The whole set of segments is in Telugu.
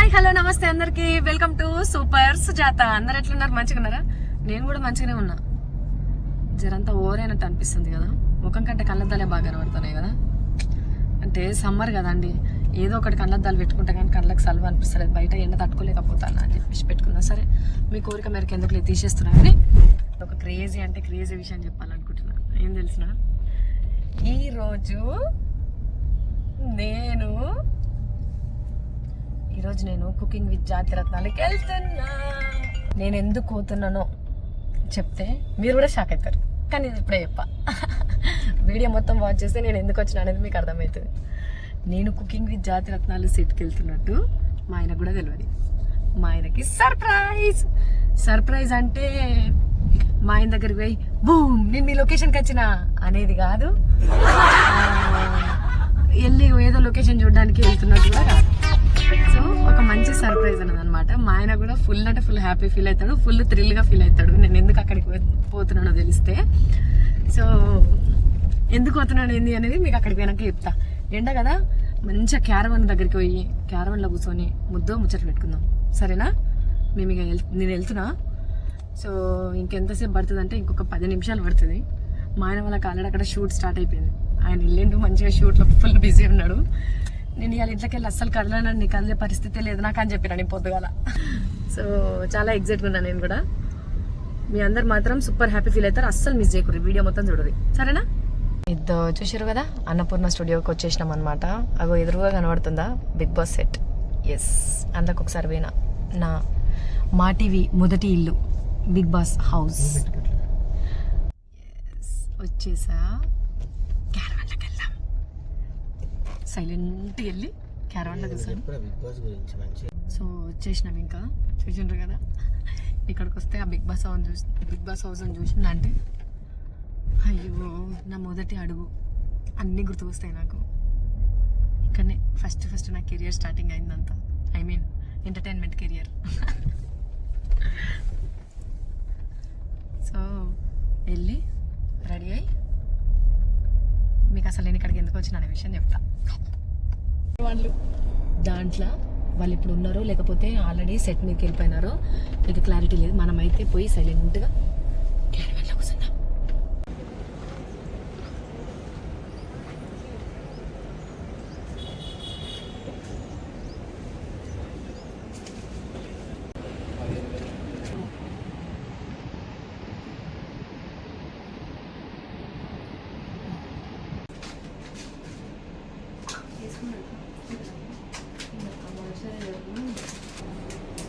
హాయ్ హలో నమస్తే అందరికి వెల్కమ్ టు సూపర్ సుజాత. అందరు ఎట్లున్నారు? మంచిగా ఉన్నారా? నేను కూడా మంచిగానే ఉన్నా. జరంతా ఓరైనట్టు అనిపిస్తుంది కదా, ముఖం కంటే కళ్ళద్దాలే బాగా కనబడుతున్నాయి కదా. అంటే సమ్మర్ కదండి, ఏదో ఒకటి కళ్ళద్దాలు పెట్టుకుంటే కానీ కళ్ళకి సలవ అనిపిస్తుంది. బయట ఎండ తట్టుకోలేకపోతాను అని చెప్పేసి పెట్టుకున్నా. సరే, మీ కోరిక మేరకు ఎందుకు లేదు తీసేస్తున్నా. కానీ ఒక క్రేజీ అంటే క్రేజీ విషయం చెప్పాలనుకుంటున్నా. ఏం తెలిసిన, ఈరోజు నేను కుకింగ్ విత్ జాతిరత్నాలకి వెళ్తున్నా. నేను ఎందుకు పోతున్నానో చెప్తే మీరు కూడా షాక్ అవుతారు, కానీ ఇది ఇప్పుడే చెప్పా. వీడియో మొత్తం వాచ్ చేస్తే నేను ఎందుకు వచ్చినా అనేది మీకు అర్థమవుతుంది. నేను కుకింగ్ విత్ జాతిరత్నాలు సెట్కి వెళ్తున్నట్టు మా ఆయనకు కూడా తెలియదు. మా ఆయనకి సర్ప్రైజ్ అంటే మా ఆయన దగ్గరికి పోయి బూమ్ నేను మీ లొకేషన్కి వచ్చిన అనేది కాదు, వెళ్ళి ఏదో లొకేషన్ చూడడానికి వెళ్తున్నట్టు కూడా కాదు. సో ఒక మంచి సర్ప్రైజ్ అన్నది అనమాట. మా ఆయన కూడా ఫుల్ అంటే ఫుల్ హ్యాపీ ఫీల్ అవుతాడు, ఫుల్ థ్రిల్గా ఫీల్ అవుతాడు నేను ఎందుకు అక్కడికి పోతున్నానో తెలిస్తే. సో ఎందుకు పోతున్నాను ఏంది అనేది మీకు అక్కడికి పోయినాక చెప్తా. ఎండ కదా, మంచిగా క్యారవన్ దగ్గరికి పోయి క్యారవన్లో కూర్చొని ముచ్చట్లు పెట్టుకుందాం, సరేనా? మేము ఇక నేను వెళ్తున్నా. సో ఇంకెంతసేపు పడుతుంది అంటే ఇంకొక 10 నిమిషాలు పడుతుంది. మా ఆయన వాళ్ళకి ఆల్రెడీ అక్కడ షూట్ స్టార్ట్ అయిపోయింది. ఆయన వెళ్ళిండు, మంచిగా షూట్లో ఫుల్ బిజీ ఉన్నాడు. నేను ఇవాళ ఇంట్లోకి వెళ్ళి అస్సలు కదలనండి, కదిలే పరిస్థితి లేదు నాకు అని చెప్పినా నేను పొద్దుగాల. సో చాలా ఎగ్జైట్గా ఉన్నాను నేను కూడా. మీ అందరు మాత్రం సూపర్ హ్యాపీ ఫీల్ అవుతారు, అస్సలు మిస్ చేయకూడదు, వీడియో మొత్తం చూడరు, సరేనా? ఇద్దరు చూసారు కదా, అన్నపూర్ణ స్టూడియోకి వచ్చేసినాం అనమాట. అగో ఎదురుగా కనబడుతుందా బిగ్ బాస్ సెట్. ఎస్, అందులోకి ఒకసారి పోయినా. మా టీవీ మొదటి ఇల్లు బిగ్ బాస్ హౌస్. వచ్చేసా, క్యారవాన్లోకి వెళ్దాం. సైలెంట్గా వెళ్ళి క్యారవాన్లో కూర్చొని. సో వచ్చేసినాం, ఇంకా చూసిండ్రు కదా. ఇక్కడికి వస్తే ఆ బిగ్ బాస్ హౌస్ చూసిందా అంటే అయ్యో నా మొదటి అడుగు అన్నీ గుర్తుకొస్తాయి నాకు. ఇక్కడనే ఫస్ట్ నా కెరియర్ స్టార్టింగ్ అయిందంతా, I mean entertainment career. So వెళ్ళి రెడీ అయ్యి మీకు అసలు నేను ఇక్కడికి ఎందుకు వచ్చిన అనే విషయం చెప్తా. దాంట్లో వాళ్ళు ఇప్పుడు ఉన్నారో లేకపోతే ఆల్రెడీ సెట్ మీదకి వెళ్ళిపోయినారో ఇది క్లారిటీ లేదు. మనమైతే పోయి సైలెంట్గా క్యారవాన్లో కూర్చుందాం.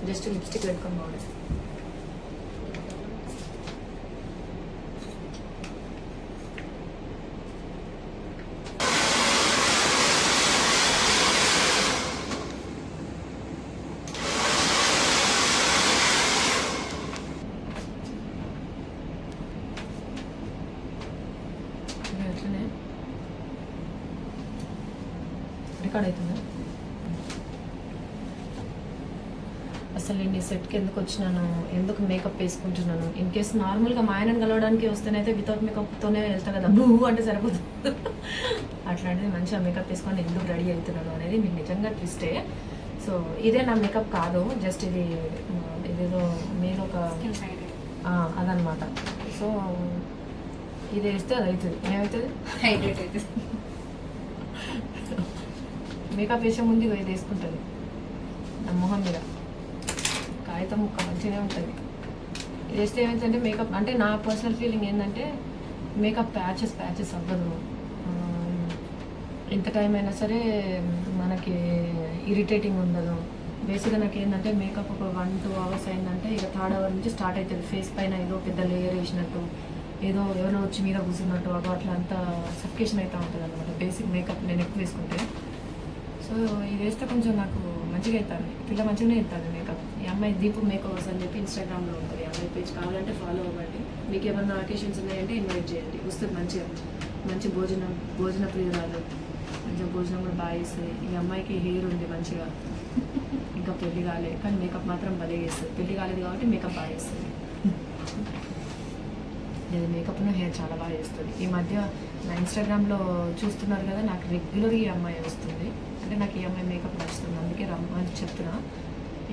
జస్ట్ లిప్స్టిక్ పెట్టుకొని పోవడం. అట్లనే రికార్డ్ అవుతుందా? అసలు నేను ఈ సెట్కి ఎందుకు వచ్చినాను, ఎందుకు మేకప్ వేసుకుంటున్నాను? ఇన్ కేస్ నార్మల్గా మా ఆయనను కలవడానికి వస్తేనైతే వితౌట్ మేకప్తోనే వెళ్తా కదా, బూ అంటే సరిపోతుంది. అట్లాంటిది మంచిగా మేకప్ వేసుకొని ఎందుకు రెడీ అవుతున్నాను అనేది మీకు నిజంగా ట్విస్టే. సో ఇదే నా మేకప్ కాదు, జస్ట్ ఇదేదో మీద ఒక అదనమాట. సో ఇది వేస్తే అది అవుతుంది. ఏమవుతుంది? హైడ్రేట్ అవుతుంది. మేకప్ వేసే ముందు ఇది వేసుకుంటుంది నా మొహం మీద, కాగితం ముక్క మంచిగానే ఉంటుంది. ఇది వేస్తే ఏమైందంటే మేకప్ అంటే నా పర్సనల్ ఫీలింగ్ ఏంటంటే మేకప్ ప్యాచెస్ అవ్వదు. ఎంత టైం అయినా సరే మనకి ఇరిటేటింగ్ ఉండదు. బేసిక్గా నాకు ఏంటంటే మేకప్ ఒక 1-2 అవర్స్ అయిందంటే ఇక 3rd అవర్ నుంచి స్టార్ట్ అవుతుంది. ఫేస్ పైన ఏదో పెద్ద లేయర్ వేసినట్టు, ఏదో ఎవరో వచ్చి మీద కూర్చున్నట్టు, అట్లా అంతా సఫికేషన్ అవుతూ ఉంటుంది అనమాట బేసిక్ మేకప్ నేను ఎక్కువ వేసుకుంటే. సో ఇది వేస్తే కొంచెం నాకు మంచిగా అవుతుంది, పిల్ల మంచిగానే అవుతుంది మేకప్. ఈ అమ్మాయి దీపు మేకవర్స్ అని చెప్పి ఇన్స్టాగ్రామ్లో ఉంటుంది, అమ్మాయి పేజ్ కావాలంటే ఫాలో అవ్వండి. మీకు ఏమన్నా అకేషన్స్ ఉన్నాయంటే ఇన్వైట్ చేయండి, వస్తుంది మంచిగా. మంచి భోజన ప్రియురాలు, మంచిగా భోజనం కూడా బాగా చేస్తుంది. ఈ అమ్మాయికి హెయిర్ ఉంది మంచిగా, ఇంకా పెళ్లి కాలేదు కానీ మేకప్ మాత్రం భలే చేస్తుంది. పెళ్లి కాలేదు కాబట్టి మేకప్ బాగా చేస్తుంది. నేను మేకప్ను హెయిర్ చాలా బాగా చేస్తుంది. ఈ మధ్య నా ఇన్స్టాగ్రామ్లో చూస్తున్నారు కదా, నాకు రెగ్యులర్గా ఈ అమ్మాయి వస్తుంది. అంటే అంటే నాకు ఈ అమ్మాయి మేకప్ నచ్చుతుంది, అందుకే రమ్మని చెప్తున్నా.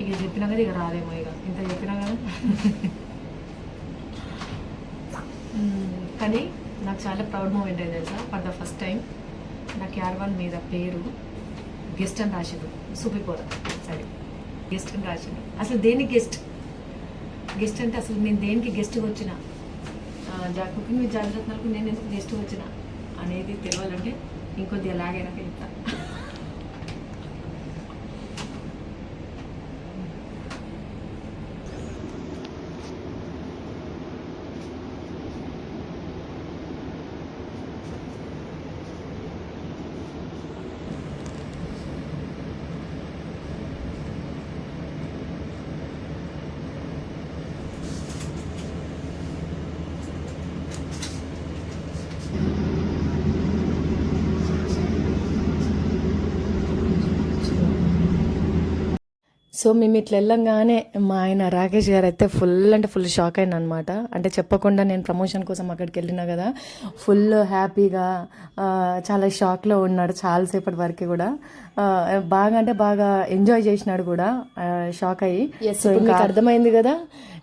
ఇక చెప్పినా కదా ఇక రాదేమో, ఇక ఇంత చెప్పినా కదా. కానీ నాకు చాలా ప్రౌడ్ మూమెంట్ అయింది తెలుసా. ఫర్ ద ఫస్ట్ టైం నా క్యారవాన్ మీద పేరు గెస్ట్ అని రాసిండు. సూపిపోరా సరే, గెస్ట్ అని రాసిండు. అసలు దేనికి గెస్ట్ అంటే అసలు నేను దేనికి గెస్ట్గా వచ్చిన, కుకింగ్ విత్ జాగ్రత్తలకు నేను ఎందుకు గెస్ట్గా వచ్చిన అనేది తెలియాలంటే ఇంకొద్ది ఎలాగైనా వెళ్తా. సో మేము ఇట్లా వెళ్ళంగానే మా ఆయన రాకేష్ గారు అయితే ఫుల్ షాక్ అయిన అనమాట. అంటే చెప్పకుండా నేను ప్రమోషన్ కోసం అక్కడికి వెళ్ళినా కదా, ఫుల్ హ్యాపీగా చాలా షాక్లో ఉన్నాడు చాలాసేపటి వరకు కూడా. బాగా ఎంజాయ్ చేసినాడు కూడా, షాక్ అయ్యి. సో మీకు అర్థమైంది కదా,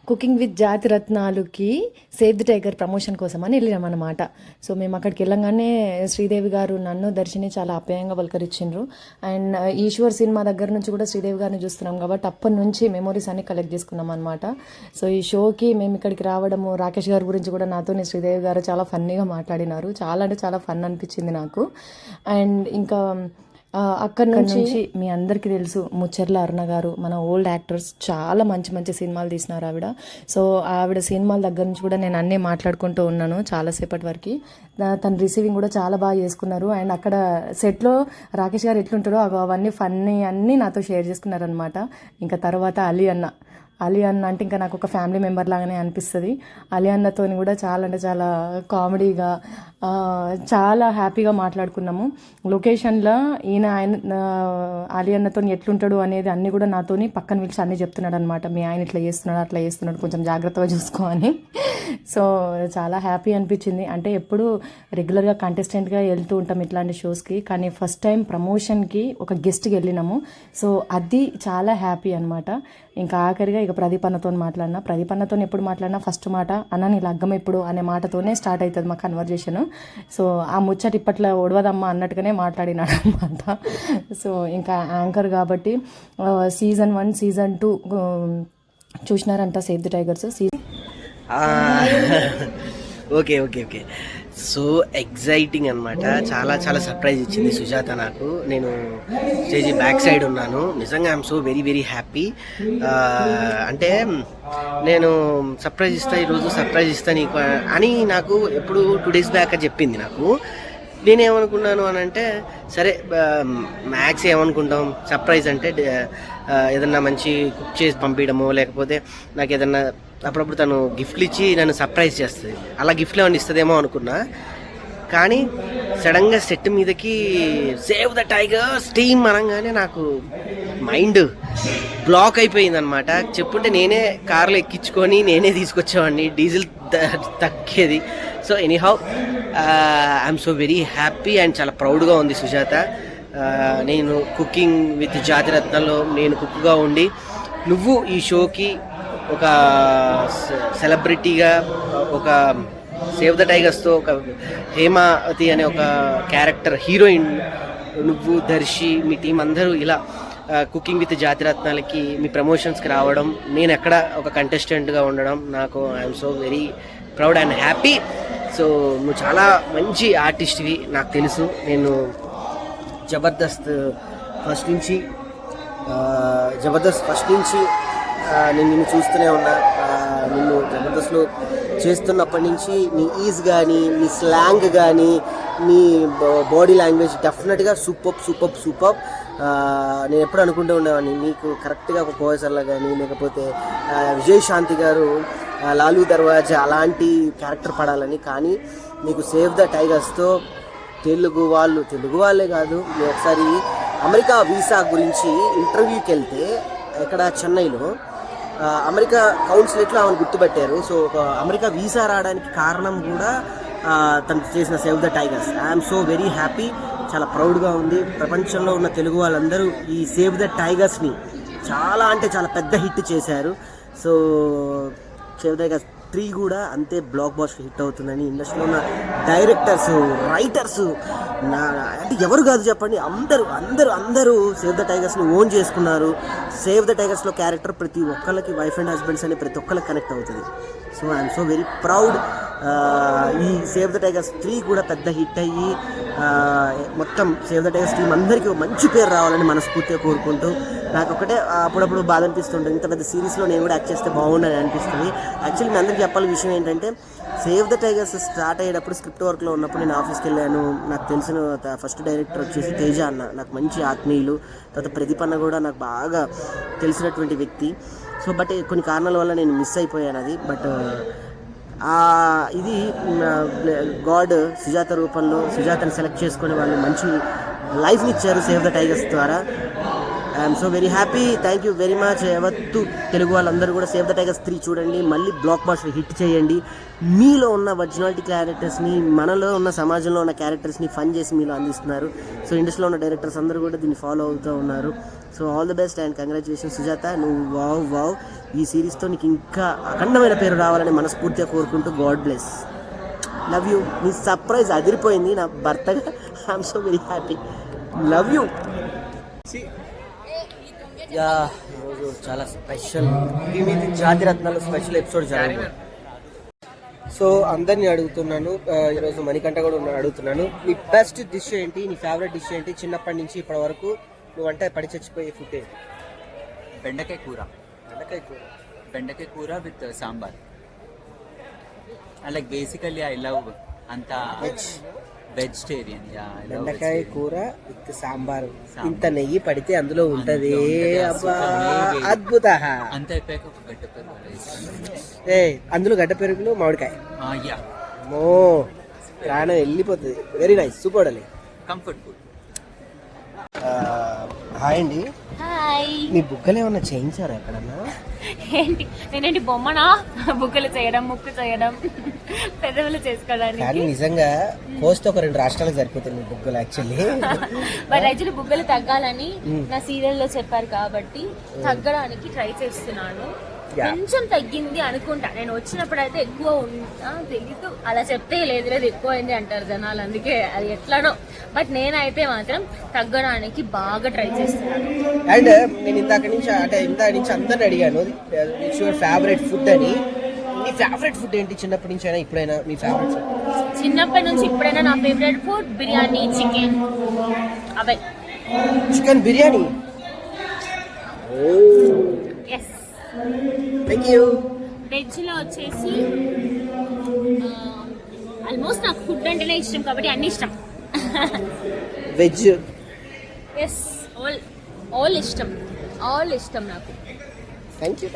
కుకింగ్ విత్ జాతి రత్నాలుకి సేవ్ ది టైగర్ ప్రమోషన్ కోసం అని వెళ్ళామన్నమాట. సో మేము అక్కడికి వెళ్ళంగానే శ్రీదేవి గారు నన్ను దర్శిని చాలా ఆప్యాయంగా పలకరించిండ్రు. అండ్ ఈశ్వర్ సినిమా దగ్గర నుంచి కూడా శ్రీదేవి గారిని చూస్తున్నాం కాబట్టి అప్పటి నుంచి మెమోరీస్ అన్ని కలెక్ట్ చేసుకున్నాం అనమాట. సో ఈ షోకి మేము ఇక్కడికి రావడము, రాకేష్ గారి గురించి కూడా నాతోనే శ్రీదేవి గారు చాలా ఫన్నీగా మాట్లాడినారు. చాలా అంటే చాలా ఫన్ అనిపించింది నాకు. అండ్ ఇంకా అక్కడి నుంచి మీ అందరికీ తెలుసు ముచ్చర్ల అరుణ గారు, మన ఓల్డ్ యాక్టర్స్, చాలా మంచి సినిమాలు తీసినారు ఆవిడ. సో ఆవిడ సినిమాల దగ్గర నుంచి కూడా నేను అన్నీ మాట్లాడుకుంటూ ఉన్నాను చాలాసేపటి వరకు. తన రిసీవింగ్ కూడా చాలా బాగా చేసుకున్నారు. అండ్ అక్కడ సెట్లో రాకేష్ గారు ఎట్లుంటారో అవన్నీ ఫన్నీ అన్నీ నాతో షేర్ చేసుకున్నారనమాట. ఇంకా తర్వాత అలీ అన్న అంటే ఇంకా నాకు ఒక ఫ్యామిలీ మెంబర్ లాగానే అనిపిస్తుంది. అలీ అన్నతో కూడా చాలా అంటే చాలా కామెడీగా చాలా హ్యాపీగా మాట్లాడుకున్నాము. లొకేషన్లో ఆయన అలీ అన్నతో ఎట్లుంటాడు అనేది అన్నీ కూడా నాతోని పక్కన పిలిచి అన్నీ చెప్తున్నాడు అనమాట. మీ ఆయన ఇట్లా చేస్తున్నాడు అట్లా చేస్తున్నాడు, కొంచెం జాగ్రత్తగా చూసుకో అని. సో చాలా హ్యాపీ అనిపించింది. అంటే ఎప్పుడు రెగ్యులర్గా కంటెస్టెంట్గా వెళ్తూ ఉంటాం ఇట్లాంటి షోస్కి, కానీ ఫస్ట్ టైం ప్రమోషన్కి ఒక గెస్ట్కి వెళ్ళినాము. సో అది చాలా హ్యాపీ అనమాట. ఇంకా ఆఖరిగా ఇక ప్రదీప్ అన్నతో మాట్లాడినా, ప్రదీప్ అన్నతో ఎప్పుడు మాట్లాడినా ఫస్ట్ మాట అన్న నీ లగ్గం ఎప్పుడు అనే మాటతోనే స్టార్ట్ అవుతుంది మా కన్వర్జేషన్. సో ఆ ముచ్చట ఇప్పట్లో ఒడవదమ్మా అన్నట్టుగానే మాట్లాడినాడు అనమాట. సో ఇంకా యాంకర్ కాబట్టి సీజన్ 1 సీజన్ 2 చూసినారంట save the tigers okay so exciting అనమాట. చాలా సర్ప్రైజ్ ఇచ్చింది సుజాత నాకు. నేను స్టేజ్ బ్యాక్ సైడ్ ఉన్నాను. నిజంగా ఐఎమ్ సో వెరీ హ్యాపీ. అంటే నేను ఈరోజు సర్ప్రైజ్ ఇస్తా నీకు అని నాకు ఎప్పుడు 2 days బ్యాక్ చెప్పింది నాకు. నేనేమనుకున్నాను అని అంటే, సరే మ్యాక్స్ ఏమనుకుంటాం, సర్ప్రైజ్ అంటే ఏదన్నా మంచి కుక్ చేసి పంపించడమో, లేకపోతే నాకు ఏదన్నా అప్పుడప్పుడు తను గిఫ్ట్లు ఇచ్చి నన్ను సర్ప్రైజ్ చేస్తుంది, అలా గిఫ్ట్లు ఏమైనా ఇస్తుందేమో అనుకున్నా. కానీ సడన్గా సెట్ మీదకి సేవ్ ద టైగర్స్ టీమ్ అనగానే నాకు మైండ్ బ్లాక్ అయిపోయింది అనమాట. చెప్పుంటే నేనే కార్లో ఎక్కించుకొని నేనే తీసుకొచ్చేవాడిని, డీజిల్ తగ్గేది. So anyhow I'm so very happy and చాలా ప్రౌడ్గా ఉంది సుజాత. నేను కుకింగ్ విత్ జాతిరత్నాల్లో నేను కుక్గా ఉండి, నువ్వు ఈ షోకి ఒక సెలబ్రిటీగా, ఒక సేవ్ ద టైగర్స్తో ఒక హేమావతి అనే ఒక క్యారెక్టర్ హీరోయిన్, నువ్వు దర్శి మీ టీం అందరూ ఇలా కుకింగ్ విత్ జాతిరత్నాలకి మీ ప్రమోషన్స్కి రావడం, నేను ఎక్కడ ఒక కంటెస్టెంట్గా ఉండడం, నాకు I'm so very proud and happy. So నువ్వు చాలా మంచి ఆర్టిస్ట్వి నాకు తెలుసు. నేను జబర్దస్త్ ఫస్ట్ నుంచి నేను నిన్ను చూస్తూనే ఉన్నా. నిన్ను జబర్దస్త్లో చేస్తున్నప్పటి నుంచి నీ ఈజ్ కానీ, నీ స్లాంగ్ కానీ, నీ బాడీ లాంగ్వేజ్ డెఫినెట్గా సూపర్. నేను ఎప్పుడు అనుకుంటూ ఉండేవాడిని నీకు కరెక్ట్గా ఒక కోయసర్లా కానీ, లేకపోతే విజయశాంతి గారు లాలూ దర్వాజా అలాంటి క్యారెక్టర్ పడాలని. కానీ నీకు సేవ్ ద టైగర్స్తో తెలుగు వాళ్ళే కాదు, నేను ఒకసారి అమెరికా వీసా గురించి ఇంటర్వ్యూకి వెళ్తే ఇక్కడ చెన్నైలో అమెరికా కౌన్సిలేట్లో ఆమెను గుర్తుపెట్టారు. సో ఒక అమెరికా వీసా రావడానికి కారణం కూడా తను చేసిన save the tigers. I'm so very happy. చాలా ప్రౌడ్గా ఉంది. ప్రపంచంలో ఉన్న తెలుగు వాళ్ళందరూ ఈ సేవ్ ద టైగర్స్ని చాలా అంటే చాలా పెద్ద హిట్ చేశారు. సో సేవ్ ద టైగర్స్ 3 కూడా అంతే బ్లాక్ బాస్టర్ హిట్ అవుతుందని ఇండస్ట్రీలో ఉన్న డైరెక్టర్స్, రైటర్స్ అంటే ఎవరు కాదు చెప్పండి, అందరూ సేవ్ ద టైగర్స్ని ఓన్ చేసుకున్నారు. సేవ్ ద టైగర్స్లో క్యారెక్టర్ ప్రతి ఒక్కళ్ళకి వైఫ్ అండ్ హస్బెండ్స్ అని ప్రతి ఒక్కళ్ళకి కనెక్ట్ అవుతుంది. So I'm so very proud. ఈ సేవ్ ద టైగర్స్ 3 కూడా పెద్ద హిట్ అయ్యి మొత్తం సేవ్ ద టైగర్స్ టీం అందరికీ మంచి పేరు రావాలని మనస్ఫూర్తిగా కోరుకుంటూ, నాకు ఒకటే అప్పుడప్పుడు బాధ అనిపిస్తుంటుంది, ఇంత పెద్ద సిరీస్లో నేను కూడా యాక్ట్ చేస్తే బాగుండని అనిపిస్తుంది. యాక్చువల్లీ మీ అందరికీ చెప్పాలి విషయం ఏంటంటే, సేవ్ ద టైగర్స్ స్టార్ట్ అయ్యేటప్పుడు స్క్రిప్ట్ వర్క్లో ఉన్నప్పుడు నేను ఆఫీస్కి వెళ్ళాను. నాకు తెలిసిన ఫస్ట్ డైరెక్టర్ వచ్చేసి తేజ అన్న, నాకు మంచి ఆత్మీయులు. తర్వాత ప్రదీప్ అన్న కూడా నాకు బాగా తెలిసినటువంటి వ్యక్తి. సో బట్ కొన్ని కారణాల వల్ల నేను మిస్ అయిపోయాను అది. బట్ ఇది గాడ్ సుజాత రూపంలో సుజాతని సెలెక్ట్ చేసుకొని వాళ్ళు మంచి లైఫ్ని ఇచ్చారు సేవ్ ద టైగర్స్ ద్వారా. I'm so very happy. Thank you very much. యావత్తు తెలుగు వాళ్ళందరూ కూడా సేవ్ ద టైగర్స్ 3 చూడండి, మళ్ళీ బ్లాక్ బాస్టర్ హిట్ చేయండి. మీలో ఉన్న ఒరిజినాలిటీ క్యారెక్టర్స్ని, మనలో ఉన్న సమాజంలో ఉన్న క్యారెక్టర్స్ని ఫన్ చేసి మీలో అందిస్తున్నారు. సో ఇండస్ట్రీలో ఉన్న డైరెక్టర్స్ అందరూ కూడా దీన్ని ఫాలో అవుతూ ఉన్నారు. So all the best and congratulation Sujatha. నువ్వు వావ్ ఈ సిరీస్తో నీకు ఇంకా అఖండమైన పేరు రావాలని మనస్ఫూర్తిగా కోరుకుంటూ God bless. Love you. Me surprise అదిరిపోయింది నా భర్తగా. I'm so very happy. Love you. ఈరోజు చాలా స్పెషల్ జాతి రత్నాలు స్పెషల్ ఎపిసోడ్ జరగబోతుంది. సో అందరినీ అడుగుతున్నాను, ఈరోజు మణికంఠ కూడా అడుగుతున్నాను, నీ బెస్ట్ డిష్ ఏంటి, నీ ఫేవరెట్ డిష్ ఏంటి, చిన్నప్పటి నుంచి ఇప్పటి వరకు నువ్వంటే పడి చచ్చిపోయే ఫుడ్ ఏంటి? బెండకాయ కూర with sambar. Like basically I love అంతా వెజిటేరియన్. బెండకాయ కూర విత్ సాంబార్, ఇంత నెయ్యి పడితే అందులో ఉంటది. అద్భుత. అంత అయిపోయాక ఒక గడ్డ పెరుగు. అందులో గడ్డ పెరుగులు మామిడికాయ. మో ప్రాణం వెళ్ళిపోతుంది. Very nice, super Ali. Comfort food. Hi అండి. హాయ్. మీ బుగ్గలు ఏమన్నా చేయించారా ఎక్కడన్నా? ఏంటి నేనేంటి బొమ్మనా? బుగ్గలు చేయడం, ముక్కు చేయడం, పెదవులు చేసుకోవడానికి. కానీ నిజంగా కోస్తే ఒక 2 రాష్ట్రాలకు సరిపోతుంది మీ బుగ్గలు యాక్చువల్లీ. మరి యాక్చువల్లీ బుగ్గలు తగ్గాలని నా సీరియల్లో చెప్పారు కాబట్టి తగ్గడానికి ట్రై చేస్తున్నాను. కొంచెం తగ్గింది అనుకుంటా. నేను వచ్చినప్పుడు అయితే ఎక్కువ ఉంటా తెలీదు, అలా చెప్తే లేదు ఎక్కువ అయింది అంటారు జనాలు, అందుకే అది ఎట్లానో. బట్ నేనైతే మాత్రం తగ్గడానికి బాగా ట్రై చేస్తున్నాను. అండ్ నేను ఇందాక నుంచి అందరిని అడిగాను యువర్ ఫేవరెట్ ఫుడ్ అని. మీ ఫేవరెట్ ఫుడ్ ఏంటి చిన్నప్పటి నుంచి అయినా ఇప్పుడైనా? మీ ఫేవరెట్ ఫుడ్ చిన్నప్పటి నుంచి ఇప్పుడైనా నా ఫేవరెట్ ఫుడ్ బిర్యానీ, చికెన్. అవే. Chicken biryani. Yes. Thank you. వెజ్లో వచ్చేసి ఆల్మోస్ట్ నాకు ఫుడ్ అంటేనే ఇష్టం కాబట్టి అన్ని ఇష్టం. వెజ్. ఎస్, ఆల్ ఇష్టం నాకు. Thank you.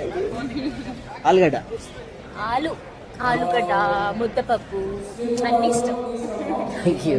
ఆలుగడ్డ, ఆలుగడ్డ, ముద్దపప్పు అన్ని ఇష్టం. Thank you.